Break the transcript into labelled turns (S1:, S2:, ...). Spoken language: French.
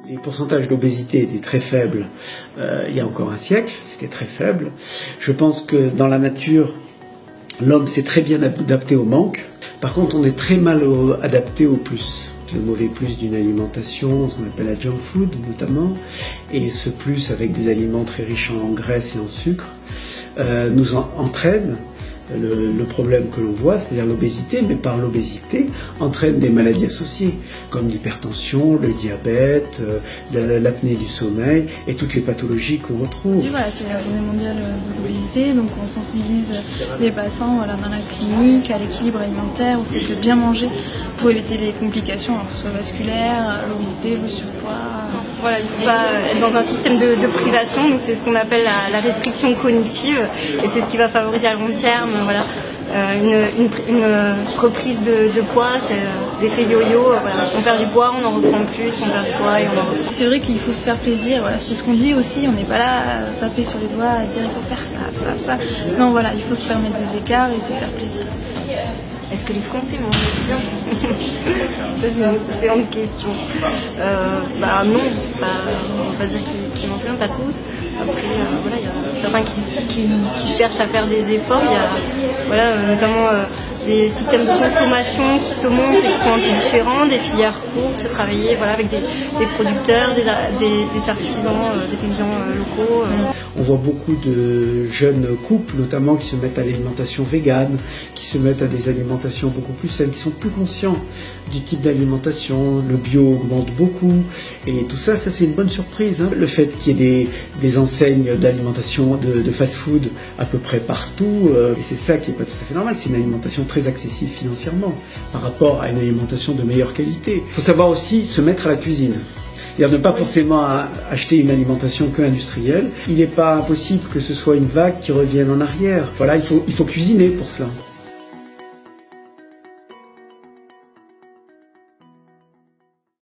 S1: Les pourcentages d'obésité étaient très faibles il y a encore un siècle, c'était très faible. Je pense que dans la nature, l'homme s'est très bien adapté au manque. Par contre, on est très mal adapté au plus. Le mauvais plus d'une alimentation, ce qu'on appelle la junk food notamment, et ce plus avec des aliments très riches en graisse et en sucre, nous entraîne le problème que l'on voit, c'est-à-dire l'obésité, mais par l'obésité entraîne des maladies associées, comme l'hypertension, le diabète, l'apnée du sommeil et toutes les pathologies qu'on retrouve.
S2: Voilà, c'est la journée mondiale de l'obésité, donc on sensibilise les passants dans la clinique, à l'équilibre alimentaire, au fait de bien manger pour éviter les complications, que ce soit vasculaires, l'obésité, le surpoids.
S3: Voilà, il ne faut pas être dans un système de privation, nous c'est ce qu'on appelle la restriction cognitive et c'est ce qui va favoriser à long terme voilà, une reprise de poids, c'est l'effet yo-yo, voilà. On perd du poids, on en reprend plus, on perd du poids et on en reprend.
S2: C'est vrai qu'il faut se faire plaisir, voilà. C'est ce qu'on dit aussi, on n'est pas là à taper sur les doigts, à dire il faut faire ça, ça. Non voilà, il faut se permettre des écarts et se faire plaisir.
S3: Est-ce que les Français mangent bien? Ça c'est une question. Non, on va pas dire qu'ils mangent bien, pas tous. Après, voilà, il y a certains qui cherchent à faire des efforts. Il y a voilà, notamment des systèmes de consommation qui se montent et qui sont un peu différents, des filières courtes, travailler voilà, avec des producteurs, des artisans, des paysans locaux.
S1: On voit beaucoup de jeunes couples notamment qui se mettent à l'alimentation végane, qui se mettent à des alimentations beaucoup plus saines, qui sont plus conscients du type d'alimentation, le bio augmente beaucoup et tout ça, c'est une bonne surprise. Hein. Le fait qu'il y ait des enseignes d'alimentation, de fast-food à peu près partout, et c'est ça qui n'est pas tout à fait normal, c'est une alimentation très accessible financièrement par rapport à une alimentation de meilleure qualité. Il faut savoir aussi se mettre à la cuisine. C'est-à-dire ne pas forcément acheter une alimentation que industrielle. Il n'est pas impossible que ce soit une vague qui revienne en arrière. Voilà, il faut cuisiner pour cela.